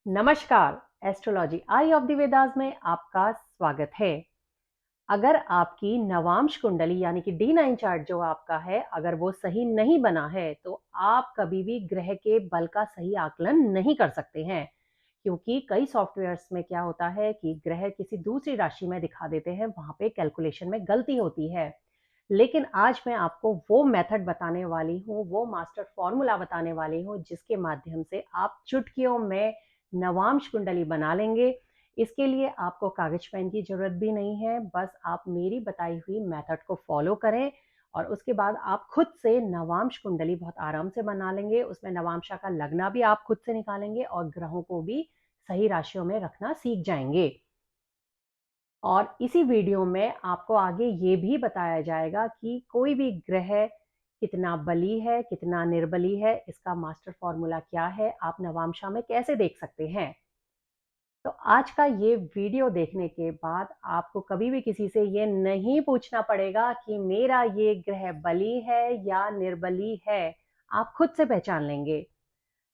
नमस्कार। Astrology I of the Vedas में आपका स्वागत है। अगर आपकी नवांश कुंडली यानी कि D9 चार्ट जो आपका है, अगर वो सही नहीं बना है तो आप कभी भी ग्रह के बल का सही आकलन नहीं कर सकते हैं। क्योंकि कई सॉफ्टवेयर्स में क्या होता है कि ग्रह किसी दूसरी राशि में दिखा देते हैं, वहां पे कैलकुलेशन में गलती होती है। लेकिन आज मैं आपको वो मेथड बताने वाली हूँ, वो मास्टर फॉर्मूला बताने वाली हूँ, जिसके माध्यम से आप चुटकियों में नवांश कुंडली बना लेंगे। इसके लिए आपको कागज पेन की जरूरत भी नहीं है, बस आप मेरी बताई हुई मेथड को फॉलो करें और उसके बाद आप खुद से नवांश कुंडली बहुत आराम से बना लेंगे। उसमें नवांशा का लगना भी आप खुद से निकालेंगे और ग्रहों को भी सही राशियों में रखना सीख जाएंगे। और इसी वीडियो में आपको आगे ये भी बताया जाएगा कि कोई भी ग्रह कितना बली है, कितना निर्बली है, इसका मास्टर फॉर्मूला क्या है, आप नवांशा में कैसे देख सकते हैं। तो आज का ये वीडियो देखने के बाद आपको कभी भी किसी से ये नहीं पूछना पड़ेगा कि मेरा ये ग्रह बली है या निर्बली है। आप खुद से पहचान लेंगे।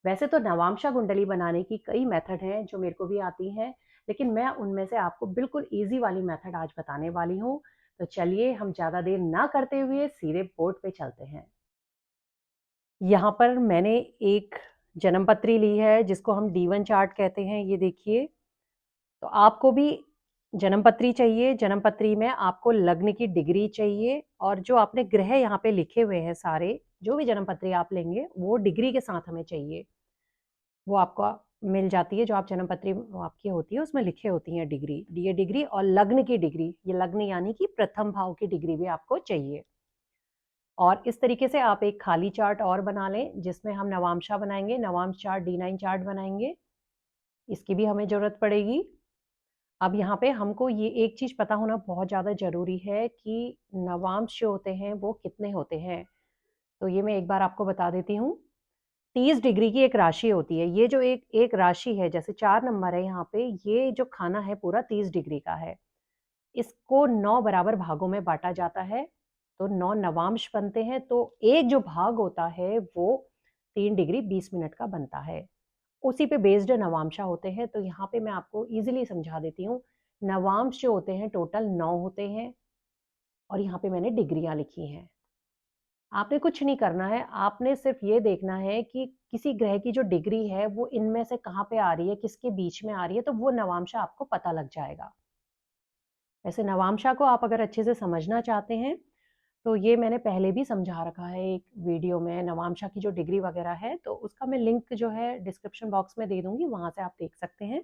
वैसे तो नवांशा कुंडली बनाने की कई मेथड हैं जो मेरे को भी आती हैं, लेकिन मैं उनमें से आपको बिल्कुल इजी वाली मेथड आज बताने वाली हूँ। तो चलिए हम ज़्यादा देर ना करते हुए सीधे बोर्ड पे चलते हैं। यहाँ पर मैंने एक जन्मपत्री ली है जिसको हम D1 चार्ट कहते हैं। ये देखिए, तो आपको भी जन्मपत्री चाहिए। जन्मपत्री में आपको लग्न की डिग्री चाहिए और जो आपने ग्रह यहाँ पे लिखे हुए हैं सारे, जो भी जन्मपत्री आप लेंगे वो डिग्री के साथ हमें चाहिए। वो आपको मिल जाती है, जो आप जन्मपत्री आपकी होती है उसमें लिखे होती है डिग्री। ये डिग्री और लग्न की डिग्री, ये लग्न यानी कि प्रथम भाव की डिग्री भी आपको चाहिए। और इस तरीके से आप एक खाली चार्ट और बना लें जिसमें हम नवांशा बनाएंगे, नवांश चार्ट D9 चार्ट बनाएंगे। इसकी भी हमें जरूरत पड़ेगी। अब यहाँ पे हमको ये एक चीज पता होना बहुत ज्यादा जरूरी है कि नवांश जो होते हैं वो कितने होते हैं। तो ये मैं एक बार आपको बता देती हूँ। 30 डिग्री की एक राशि होती है। ये जो एक एक राशि है, जैसे 4 नंबर है यहाँ पे, ये जो खाना है पूरा 30 डिग्री का है। इसको 9 बराबर भागों में बांटा जाता है, तो 9 नवांश बनते हैं। तो एक जो भाग होता है वो 3 डिग्री 20 मिनट का बनता है। उसी पे बेस्ड नवांशा होते हैं। तो यहाँ पे मैं आपको इजीली समझा देती हूँ। नवांश जो होते हैं टोटल 9 होते हैं और यहाँ पे मैंने डिग्रियां लिखी हैं। आपने कुछ नहीं करना है, आपने सिर्फ ये देखना है कि किसी ग्रह की जो डिग्री है वो इनमें से कहाँ पे आ रही है, किसके बीच में आ रही है, तो वो नवांशा आपको पता लग जाएगा। वैसे नवांशा को आप अगर अच्छे से समझना चाहते हैं तो ये मैंने पहले भी समझा रखा है एक वीडियो में, नवांशा की जो डिग्री वगैरह है, तो उसका मैं लिंक जो है डिस्क्रिप्शन बॉक्स में दे दूंगी, वहां से आप देख सकते हैं।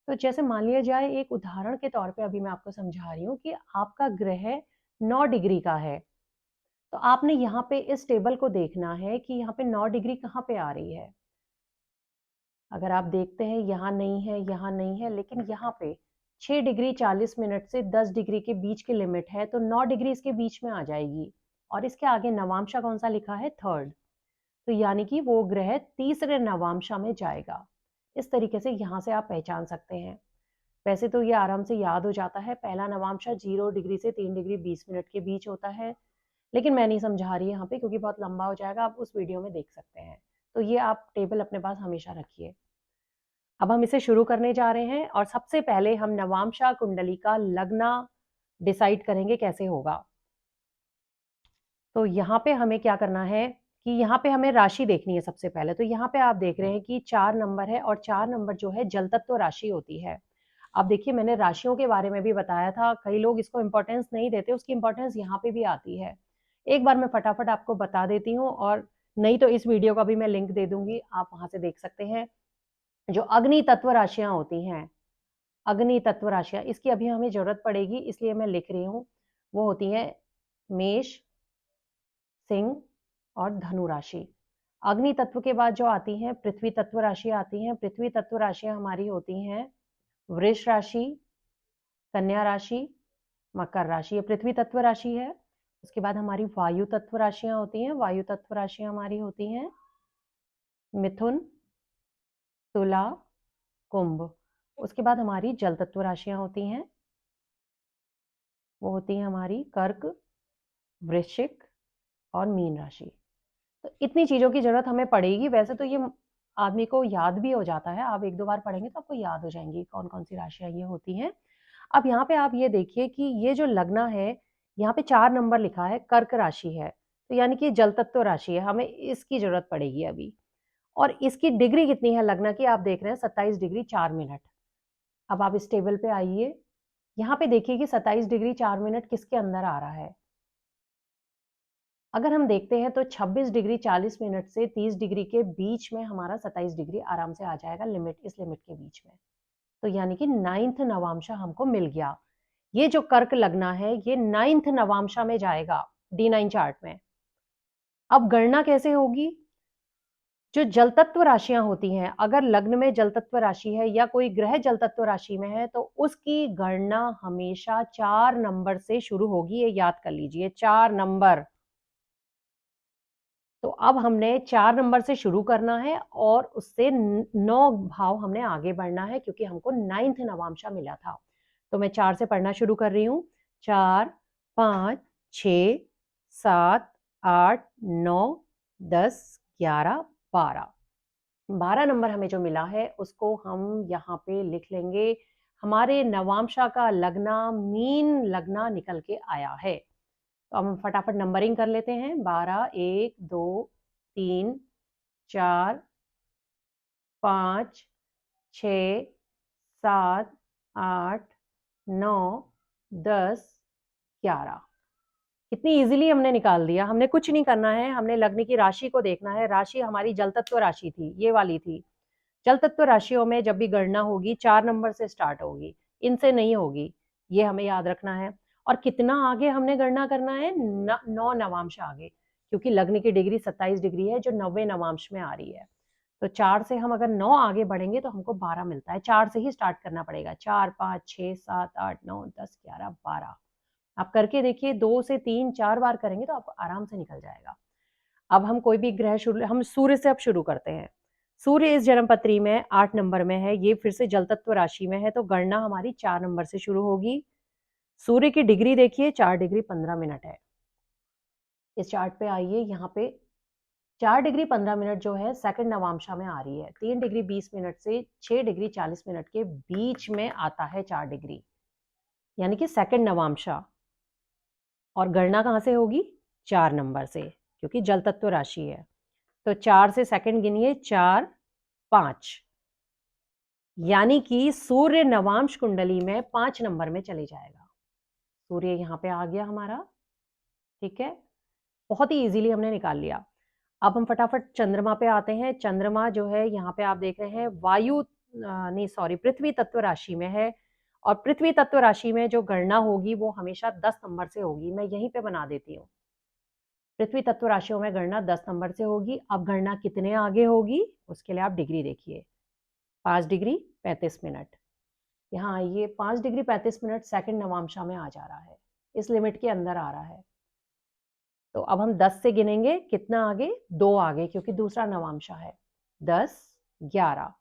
तो जैसे मान लिया जाए, एक उदाहरण के तौर पे अभी मैं आपको समझा रही हूँ कि आपका ग्रह 9 डिग्री का है। तो आपने यहाँ पे इस टेबल को देखना है कि यहाँ पे 9 डिग्री कहाँ पे आ रही है। अगर आप देखते हैं यहाँ नहीं है, यहाँ नहीं है, लेकिन यहाँ पे 6 डिग्री 40 मिनट से 10 डिग्री के बीच की लिमिट है, तो 9 डिग्री इसके बीच में आ जाएगी। और इसके आगे नवांशा कौन सा लिखा है, थर्ड। तो यानी कि वो ग्रह तीसरे नवांशा में जाएगा। इस तरीके से यहाँ से आप पहचान सकते हैं। वैसे तो ये आराम से याद हो जाता है, पहला नवांशा 0 डिग्री से 3 डिग्री 20 मिनट के बीच होता है, लेकिन मैं नहीं समझा रही यहाँ पे क्योंकि बहुत लंबा हो जाएगा, आप उस वीडियो में देख सकते हैं। तो ये आप टेबल अपने पास हमेशा रखिए। अब हम इसे शुरू करने जा रहे हैं और सबसे पहले हम नवांशा कुंडली का लग्न डिसाइड करेंगे कैसे होगा। तो यहाँ पे हमें क्या करना है कि यहाँ पे हमें राशि देखनी है सबसे पहले। तो यहाँ पे आप देख रहे हैं कि 4 नंबर है और 4 नंबर जो है जल तत्व राशि होती है। अब देखिए, मैंने राशियों के बारे में भी बताया था, कई लोग इसको इंपॉर्टेंस नहीं देते, उसकी इंपॉर्टेंस यहाँ पे भी आती है। एक बार मैं फटाफट आपको बता देती हूँ, और नहीं तो इस वीडियो का भी मैं लिंक दे दूंगी, आप वहां से देख सकते हैं। जो अग्नि तत्व राशियां होती हैं, अग्नि तत्व राशियां, इसकी अभी हमें जरूरत पड़ेगी, इसलिए मैं लिख रही हूँ। वो होती है मेष, सिंह और धनु राशि। अग्नि तत्व के बाद जो आती हैं पृथ्वी तत्व राशि आती हैं। पृथ्वी तत्व राशियां हमारी होती हैं वृष राशि, कन्या राशि, मकर राशि। ये पृथ्वी तत्व राशि है। उसके बाद हमारी वायु तत्व राशियां होती हैं। वायु तत्व राशियां हमारी होती हैं मिथुन, तुला, कुंभ। उसके बाद हमारी जल तत्व राशियां होती हैं, वो होती हैं हमारी कर्क, वृश्चिक और मीन राशि। तो इतनी चीजों की जरूरत हमें पड़ेगी। वैसे तो ये आदमी को याद भी हो जाता है। आप 1-2 बार पढ़ेंगे तो आपको याद हो जाएँगी कौन-कौन सी राशियाँ ये होती हैं। अब यहाँ पे आप ये देखिए कि ये जो लग्न है, यहाँ पे 4 नंबर लिखा है, कर्क राशि है। तो यानी कि जल तत्व राशि है, हमें इसकी ज़रूरत पड़ेगी अभी। और इसकी डिग्री कितनी है लग्न की, आप देख रहे हैं 27 डिग्री 4 मिनट। अब आप इस टेबल पे आइए, यहाँ पे देखिए कि 27 डिग्री 4 मिनट किसके अंदर आ रहा है। अगर हम देखते हैं तो 26 डिग्री 40 मिनट से 30 डिग्री के बीच में हमारा 27 डिग्री आराम से आ जाएगा, इस लिमिट के बीच में। तो यानी कि 9th नवांशा हमको मिल गया। ये जो कर्क लग्न है, ये 9th नवांशा में जाएगा D9 चार्ट में। अब गणना कैसे होगी? जो जल तत्व राशियां होती हैं, अगर लग्न में जल तत्व राशि है या कोई ग्रह जल तत्व राशि में है, तो उसकी गणना हमेशा 4 नंबर से शुरू होगी। ये याद कर लीजिए, 4 नंबर। तो अब हमने 4 नंबर से शुरू करना है और उससे 9 भाव हमने आगे बढ़ना है, क्योंकि हमको 9th नवांशा मिला था। तो मैं 4 से पढ़ना शुरू कर रही हूँ। 4, 5, 6, 7, 8, 9, 10, 11, 12। 12 नंबर हमें जो मिला है, उसको हम यहाँ पे लिख लेंगे। हमारे नवांशा का लग्न मीन लग्न निकल के आया है। तो हम फटाफट नंबरिंग कर लेते हैं। 12, 1, 2, 3, 4, 5, 6, 7, 8, 9, 10, 11। कितनी इजीली हमने निकाल दिया। हमने कुछ नहीं करना है, हमने लग्न की राशि को देखना है। राशि हमारी जल तत्व राशि थी, ये वाली थी। जल तत्व राशियों में जब भी गणना होगी 4 नंबर से स्टार्ट होगी, इनसे नहीं होगी। ये हमें याद रखना है। और कितना आगे हमने गणना करना है? 9 नवांश आगे, क्योंकि लग्न की डिग्री 27 डिग्री है जो 90 नवांश में आ रही है। तो 4 से हम अगर 9 आगे बढ़ेंगे तो हमको 12 मिलता है। 4 से ही स्टार्ट करना पड़ेगा। 4, 5, 6, 7, 8, 9, 10, 11, 12। आप करके देखिए, 2 से 3, 4 बार करेंगे तो आपको आराम से निकल जाएगा। अब हम कोई भी ग्रह शुरू, हम सूर्य से अब शुरू करते हैं। सूर्य इस जन्मपत्री में 8 नंबर में है, ये फिर से जल तत्व राशि में है, तो गणना हमारी 4 नंबर से शुरू होगी। सूर्य की डिग्री देखिए, 4 डिग्री 15 मिनट है। इस चार्ट पे आइए, यहाँ पे 4 डिग्री 15 मिनट जो है सेकंड नवांशा में आ रही है। 3 डिग्री 20 मिनट से 6 डिग्री 40 मिनट के बीच में आता है 4 डिग्री, यानी कि सेकंड नवांशा। और गणना कहाँ से होगी? 4 नंबर से, क्योंकि जल तत्व राशि है। तो 4 से सेकंड गिनिए, 4, 5, यानी कि सूर्य नवांश कुंडली में 5 नंबर में चले जाएगा। सूर्य यहाँ पे आ गया हमारा, ठीक है। बहुत ही इजीली हमने निकाल लिया। अब हम फटाफट चंद्रमा पे आते हैं। चंद्रमा जो है यहाँ पे आप देख रहे हैं वायु नहीं सॉरी पृथ्वी तत्व राशि में है। और पृथ्वी तत्व राशि में जो गणना होगी वो हमेशा 10 नंबर से होगी। मैं यहीं पे बना देती हूँ। पृथ्वी तत्व राशियों में गणना 10 नंबर से होगी। अब गणना कितने आगे होगी उसके लिए आप डिग्री देखिए। 5 डिग्री 35 मिनट। यहाँ आइए, 5 डिग्री 35 मिनट सेकंड नवांशा में आ जा रहा है, इस लिमिट के अंदर आ रहा है। तो अब हम 10 से गिनेंगे, कितना आगे? 2 आगे, क्योंकि दूसरा नवांशा है। 10, 11।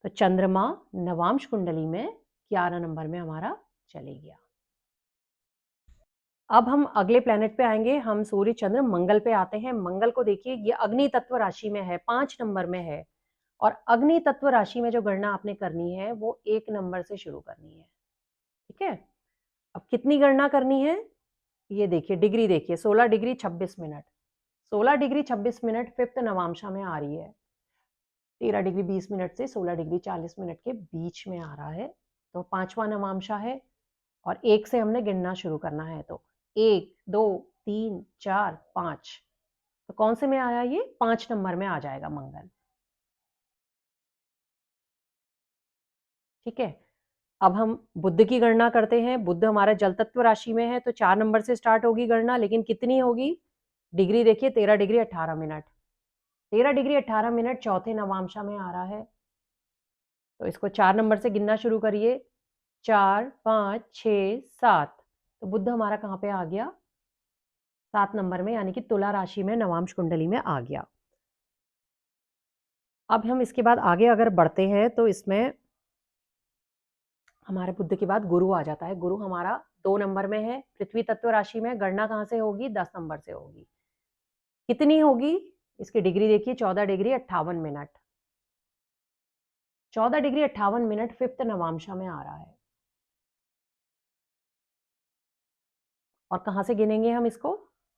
तो चंद्रमा नवांश कुंडली में 11 नंबर में हमारा चले गया। अब हम अगले प्लेनेट पे आएंगे। हम सूर्य चंद्र मंगल पे आते हैं। मंगल को देखिए, ये अग्नि तत्व राशि में है, 5 नंबर में है। और अग्नि तत्व राशि में जो गणना आपने करनी है वो 1 नंबर से शुरू करनी है, ठीक है। अब कितनी गणना करनी है? ये देखिए, डिग्री देखिए, 16 degree 26 minute. 16 degree 26 minute fifth नवांशा में आ रही है। 13 डिग्री 20 मिनट से 16 डिग्री 40 मिनट के बीच में आ रहा है। तो 5वां नवांशा है। और 1 से हमने गिनना शुरू करना है। तो 1, 2, 3, 4, 5। तो कौन से में आया? ये 5 नंबर में आ जाएगा मंगल, ठीक है। अब हम बुध की गणना करते हैं। बुध हमारा जल तत्व राशि में है, तो 4 नंबर से स्टार्ट होगी गणना, लेकिन कितनी होगी? डिग्री देखिए, 13 डिग्री 18 मिनट। 13 डिग्री 18 मिनट चौथे नवांशा में आ रहा है। तो इसको 4 नंबर से गिनना शुरू करिए। 4, 5, 6, 7। तो बुध हमारा कहाँ पे आ गया? 7 नंबर में, यानी कि तुला राशि में नवांश कुंडली में आ गया। अब हम इसके बाद आगे अगर बढ़ते हैं तो इसमें हमारे बुध के बाद गुरु आ जाता है। गुरु हमारा 2 नंबर में है, पृथ्वी तत्व राशि में। गणना कहाँ से होगी? 10 नंबर से होगी। कितनी होगी? इसकी डिग्री देखिए, 14 degree 58 minute. 14 degree 58 minute 5th नवांशा में आ रहा है। और कहाँ से गिनेंगे हम इसको?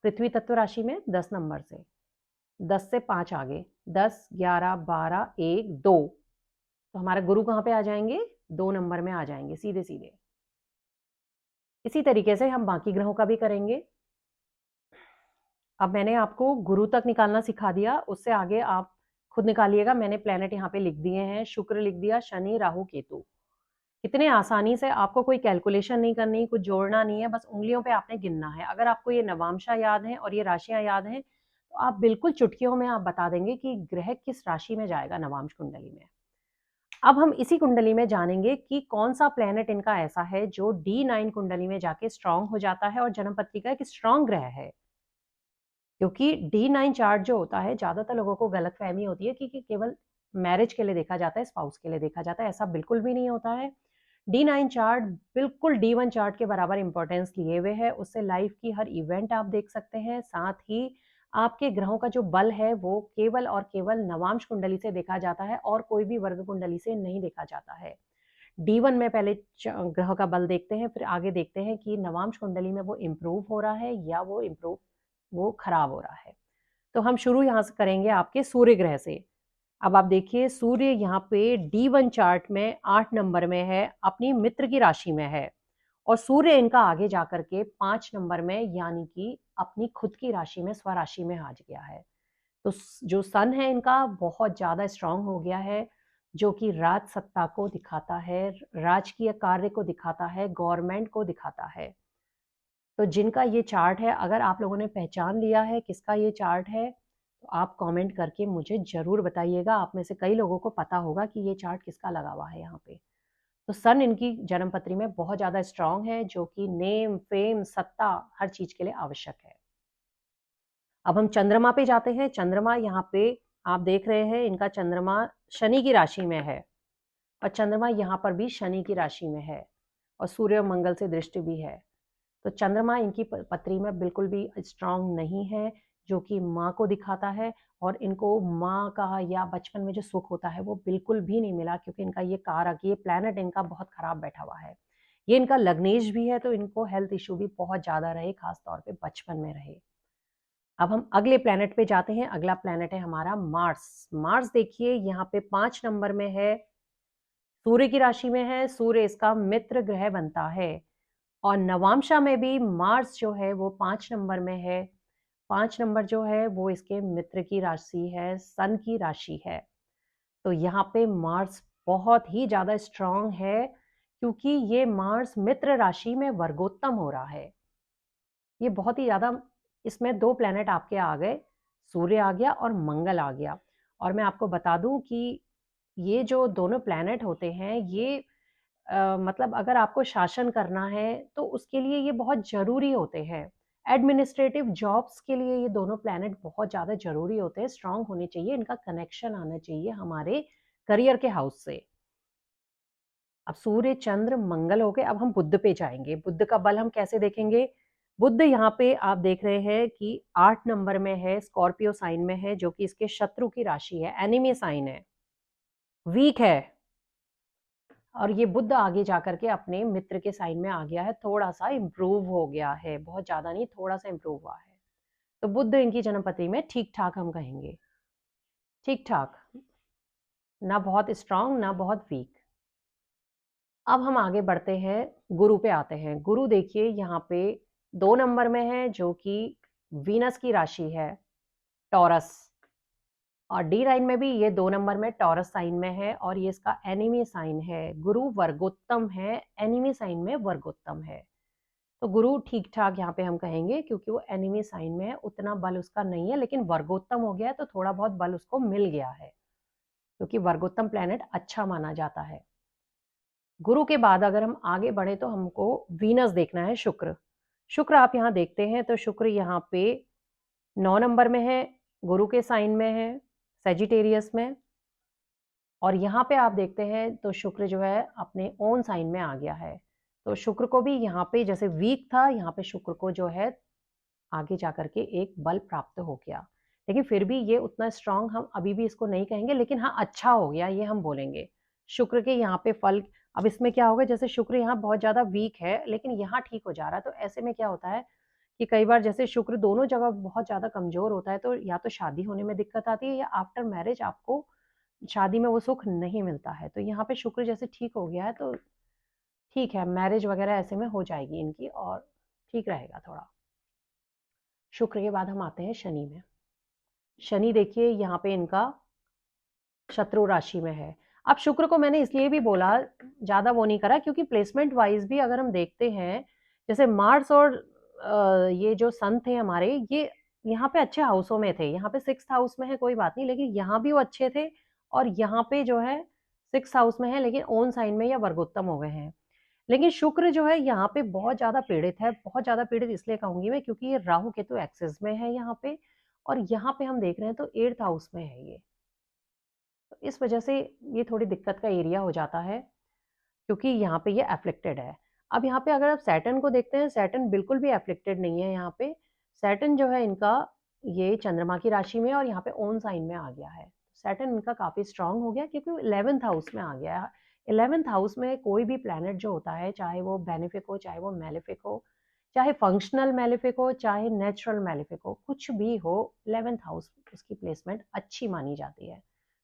पृथ्वी तत्व राशि में 10 नंबर से, 10 से 5 आगे, 10, 11, 12, 1, 2। तो हमारा गुरु कहाँ पे आ जाएंगे? 2 नंबर में आ जाएंगे सीधे सीधे। इसी तरीके से हम बाकी ग्रहों का भी करेंगे। अब मैंने आपको गुरु तक निकालना सिखा दिया, उससे आगे आप खुद निकालिएगा। मैंने प्लेनेट यहाँ पे लिख दिए हैं, शुक्र लिख दिया, शनि, राहु, केतु। कितने आसानी से, आपको कोई कैलकुलेशन नहीं करनी, कुछ जोड़ना नहीं है, बस उंगलियों पे आपने गिनना है। अगर आपको ये नवांशा याद है और ये राशियां याद हैं तो आप बिल्कुल चुटकियों में आप बता देंगे कि ग्रह किस राशि में जाएगा नवांश कुंडली में। अब हम इसी कुंडली में जानेंगे कि कौन सा प्लेनेट इनका ऐसा है जो D9 कुंडली में जाके स्ट्रांग हो जाता है और जन्म पत्री का एक स्ट्रांग ग्रह है। क्योंकि D9 चार्ट जो होता है, ज्यादातर लोगों को गलतफहमी होती है कि केवल मैरिज के लिए देखा जाता है, स्पाउस के लिए देखा जाता है। ऐसा बिल्कुल भी नहीं होता है। D9 चार्ट बिल्कुल D1 चार्ट के बराबर इंपॉर्टेंस लिए हुए है। उससे लाइफ की हर इवेंट आप देख सकते हैं। साथ ही आपके ग्रहों का जो बल है वो केवल और केवल नवांश कुंडली से देखा जाता है और कोई भी वर्ग कुंडली से नहीं देखा जाता है। D1 में पहले ग्रह का बल देखते हैं, फिर आगे देखते हैं कि नवांश कुंडली में वो इम्प्रूव हो रहा है या वो खराब हो रहा है। तो हम शुरू यहाँ से करेंगे आपके सूर्य ग्रह से। अब आप देखिए, सूर्य यहाँ पे D1 चार्ट में 8 नंबर में है, अपनी मित्र की राशि में है। और सूर्य इनका आगे जाकर के 5 नंबर में, यानी कि अपनी खुद की राशि में, स्वराशि में आ गया है। तो जो सन है इनका बहुत ज्यादा स्ट्रांग हो गया है, जो कि राज सत्ता को दिखाता है, राजकीय कार्य को दिखाता है, गवर्नमेंट को दिखाता है। तो जिनका ये चार्ट है, अगर आप लोगों ने पहचान लिया है किसका ये चार्ट है, तो आप कमेंट करके मुझे जरूर बताइएगा। आप में से कई लोगों को पता होगा कि ये चार्ट किसका लगा हुआ है यहाँ पे। तो सन इनकी जन्मपत्री में बहुत ज्यादा स्ट्रांग है, जो कि नेम, फेम, सत्ता, हर चीज के लिए आवश्यक है। अब हम चंद्रमा पे जाते हैं। चंद्रमा यहाँ पे आप देख रहे हैं, इनका चंद्रमा शनि की राशि में है और चंद्रमा यहाँ पर भी शनि की राशि में है और सूर्य और मंगल से दृष्टि भी है। तो चंद्रमा इनकी पत्री में बिल्कुल भी स्ट्रांग नहीं है, जो कि माँ को दिखाता है। और इनको माँ का या बचपन में जो सुख होता है वो बिल्कुल भी नहीं मिला, क्योंकि इनका ये कारक, ये प्लैनेट इनका बहुत खराब बैठा हुआ है। ये इनका लग्नेश भी है, तो इनको हेल्थ इशू भी बहुत ज्यादा रहे, खासतौर पे बचपन में रहे। अब हम अगले प्लैनेट पे जाते हैं। अगला प्लैनेट है हमारा मार्स। मार्स देखिए यहाँ पे 5 नंबर में है, सूर्य की राशि में है। सूर्य इसका मित्र ग्रह बनता है और नवांशा में भी मार्स जो है वो 5 नंबर में है। 5 नंबर जो है वो इसके मित्र की राशि है, सन की राशि है। तो यहाँ पे मार्स बहुत ही ज्यादा स्ट्रांग है, क्योंकि ये मार्स मित्र राशि में वर्गोत्तम हो रहा है। ये बहुत ही ज्यादा, इसमें 2 प्लैनेट आपके आ गए, सूर्य आ गया और मंगल आ गया। और मैं आपको बता दूं कि ये जो दोनों प्लैनेट होते हैं, ये मतलब अगर आपको शासन करना है तो उसके लिए ये बहुत जरूरी होते हैं। एडमिनिस्ट्रेटिव जॉब्स के लिए ये दोनों प्लैनेट बहुत ज्यादा जरूरी होते हैं, स्ट्रांग होने चाहिए, इनका कनेक्शन आना चाहिए हमारे करियर के हाउस से। अब सूर्य, चंद्र, मंगल हो गए। अब हम बुध पे जाएंगे। बुध का बल हम कैसे देखेंगे? बुध यहाँ पे आप देख रहे हैं कि 8 नंबर में है, स्कॉर्पियो साइन में है, जो कि इसके शत्रु की राशि है, एनिमी साइन है, वीक है। और ये बुध आगे जाकर के अपने मित्र के साइन में आ गया है, थोड़ा सा इंप्रूव हो गया है, बहुत ज्यादा नहीं, थोड़ा सा इंप्रूव हुआ है। तो बुध इनकी जन्मपत्री में ठीक ठाक हम कहेंगे, ठीक ठाक, ना बहुत स्ट्रांग ना बहुत वीक। अब हम आगे बढ़ते हैं, गुरु पे आते हैं। गुरु देखिए यहाँ पे 2 नंबर में है, जो कि वीनस की राशि है, टॉरस। और D9 में भी ये 2 नंबर में टॉरस साइन में है और ये इसका एनिमी साइन है। गुरु वर्गोत्तम है, एनिमी साइन में वर्गोत्तम है। तो गुरु ठीक ठाक यहाँ पे हम कहेंगे, क्योंकि वो एनिमी साइन में है, उतना बल उसका नहीं है, लेकिन वर्गोत्तम हो गया है तो थोड़ा बहुत बल उसको मिल गया है, क्योंकि वर्गोत्तम प्लेनेट अच्छा माना जाता है। गुरु के बाद अगर हम आगे बढ़े तो हमको वीनस देखना है, शुक्र। शुक्र आप यहाँ देखते हैं तो शुक्र यहाँ पे 9 नंबर में है, गुरु के साइन में है, सेजिटेरियस में। और यहाँ पे आप देखते हैं तो शुक्र जो है अपने ओन साइन में आ गया है। तो शुक्र को भी यहाँ पे जैसे वीक था, यहाँ पे शुक्र को जो है आगे जाकर के एक बल प्राप्त हो गया। लेकिन फिर भी ये उतना स्ट्रांग हम अभी भी इसको नहीं कहेंगे, लेकिन हाँ अच्छा हो गया ये हम बोलेंगे। शुक्र के यहाँ पे फल, अब इसमें क्या होगा, जैसे शुक्र यहाँ बहुत ज़्यादा वीक है लेकिन यहाँ ठीक हो जा रहा है, तो ऐसे में क्या होता है कि कई बार जैसे शुक्र दोनों जगह बहुत ज़्यादा कमज़ोर होता है, तो या तो शादी होने में दिक्कत आती है या आफ्टर मैरिज आपको शादी में वो सुख नहीं मिलता है। तो यहाँ पे शुक्र जैसे ठीक हो गया है तो ठीक है, मैरिज वगैरह ऐसे में हो जाएगी इनकी और ठीक रहेगा थोड़ा। शुक्र के बाद हम आते हैं शनि में। शनि देखिए यहाँ पे इनका शत्रु राशि में है। अब शुक्र को मैंने इसलिए भी बोला, ज़्यादा वो नहीं करा, क्योंकि प्लेसमेंट वाइज भी अगर हम देखते हैं, जैसे मार्स और ये जो सन थे हमारे, ये यहाँ पे अच्छे हाउसों में थे। यहाँ पे 6th हाउस में है कोई बात नहीं, लेकिन यहाँ भी वो अच्छे थे और यहाँ पे जो है 6th हाउस में है लेकिन ओन साइन में या वर्गोत्तम हो गए हैं। लेकिन शुक्र जो है यहाँ पे बहुत ज़्यादा पीड़ित है। बहुत ज़्यादा पीड़ित इसलिए कहूँगी मैं क्योंकि ये राहु केतु एक्सिस में है यहाँ पे, और यहाँ पे हम देख रहे हैं तो 8th हाउस में है ये। तो इस वजह से ये थोड़ी दिक्कत का एरिया हो जाता है क्योंकि यहाँ पे ये अफ्लिक्टेड है। अब यहाँ पे अगर आप सैटर्न को देखते हैं, सैटर्न बिल्कुल भी अफ्लिक्टेड नहीं है यहाँ पे। सैटर्न जो है इनका ये चंद्रमा की राशि में और यहाँ पे ओन साइन में आ गया है। सैटर्न इनका काफ़ी स्ट्रांग हो गया क्योंकि 11th हाउस में आ गया है। 11th हाउस में कोई भी प्लैनेट जो होता है, चाहे वो बेनिफिक हो, चाहे वो मेलेफिक हो, चाहे फंक्शनल मेलेफिक हो, चाहे नेचुरल मेलेफिक हो, कुछ भी हो, 11th हाउस उसकी प्लेसमेंट अच्छी मानी जाती है।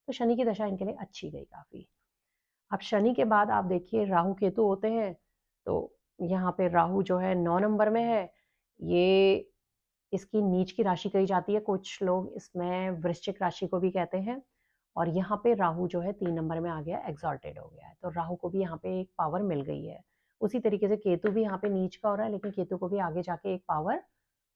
तो शनि की दशा इनके लिए अच्छी गई काफ़ी। अब शनि के बाद आप देखिए राहु केतु होते हैं, तो यहाँ पे राहु जो है 9 नंबर में है। ये इसकी नीच की राशि कही जाती है, कुछ लोग इसमें वृश्चिक राशि को भी कहते हैं। और यहाँ पे राहु जो है 3 नंबर में आ गया, एग्जॉल्टेड हो गया है, तो राहु को भी यहाँ पे एक पावर मिल गई है। उसी तरीके से केतु भी यहाँ पे नीच का हो रहा है, लेकिन केतु को भी आगे जाके एक पावर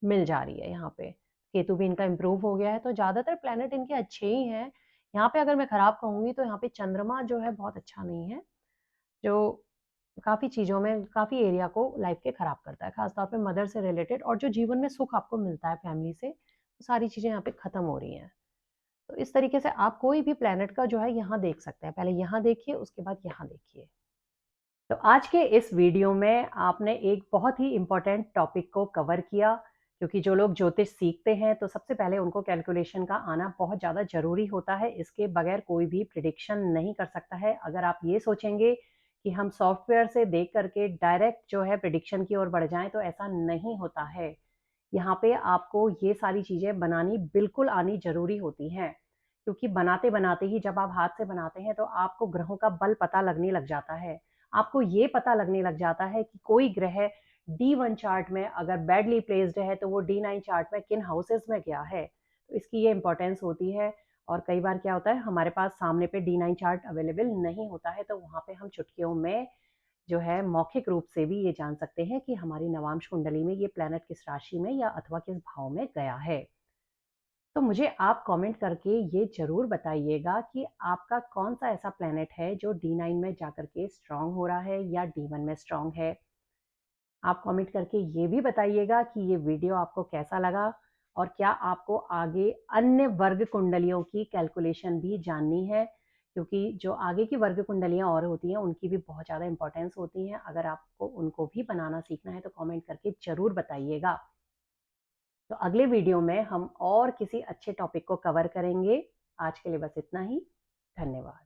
मिल जा रही है यहाँ पे। केतु भी इनका इम्प्रूव हो गया है, तो ज़्यादातर प्लैनेट इनके अच्छे ही हैं। यहाँ पे अगर मैं खराब कहूँगी तो यहाँ पे चंद्रमा जो है बहुत अच्छा नहीं है, जो काफ़ी चीज़ों में, काफ़ी एरिया को लाइफ के खराब करता है, खासतौर पे मदर से रिलेटेड, और जो जीवन में सुख आपको मिलता है फैमिली से, वो सारी चीज़ें यहाँ पे ख़त्म हो रही हैं। तो इस तरीके से आप कोई भी प्लैनेट का जो है यहाँ देख सकते हैं। पहले यहाँ देखिए, उसके बाद यहाँ देखिए। तो आज के इस वीडियो में आपने एक बहुत ही इम्पोर्टेंट टॉपिक को कवर किया, क्योंकि जो लोग ज्योतिष सीखते हैं तो सबसे पहले उनको कैलकुलेशन का आना बहुत ज़्यादा ज़रूरी होता है। इसके बगैर कोई भी प्रिडिक्शन नहीं कर सकता है। अगर आप ये सोचेंगे कि हम सॉफ्टवेयर से देख करके डायरेक्ट जो है प्रिडिक्शन की ओर बढ़ जाएं, तो ऐसा नहीं होता है। यहाँ पे आपको ये सारी चीज़ें बनानी बिल्कुल आनी ज़रूरी होती हैं, क्योंकि बनाते बनाते ही जब आप हाथ से बनाते हैं तो आपको ग्रहों का बल पता लगने लग जाता है। आपको ये पता लगने लग जाता है कि कोई ग्रह D1 चार्ट में अगर बैडली प्लेस्ड है तो वो D9 चार्ट में किन हाउसेस में गया है। तो इसकी ये इंपॉर्टेंस होती है। और कई बार क्या होता है, हमारे पास सामने पे D9 चार्ट अवेलेबल नहीं होता है, तो वहाँ पे हम चुटकियों में जो है मौखिक रूप से भी ये जान सकते हैं कि हमारी नवांश कुंडली में ये प्लैनेट किस राशि में या अथवा किस भाव में गया है। तो मुझे आप कमेंट करके ये ज़रूर बताइएगा कि आपका कौन सा ऐसा प्लैनेट है जो D9 में जाकर के स्ट्रांग हो रहा है या D1 में स्ट्रांग है। आप कमेंट करके ये भी बताइएगा कि ये वीडियो आपको कैसा लगा, और क्या आपको आगे अन्य वर्ग कुंडलियों की कैलकुलेशन भी जाननी है, क्योंकि जो आगे की वर्ग कुंडलियां और होती हैं उनकी भी बहुत ज़्यादा इंपॉर्टेंस होती हैं। अगर आपको उनको भी बनाना सीखना है तो कमेंट करके ज़रूर बताइएगा। तो अगले वीडियो में हम और किसी अच्छे टॉपिक को कवर करेंगे। आज के लिए बस इतना ही। धन्यवाद।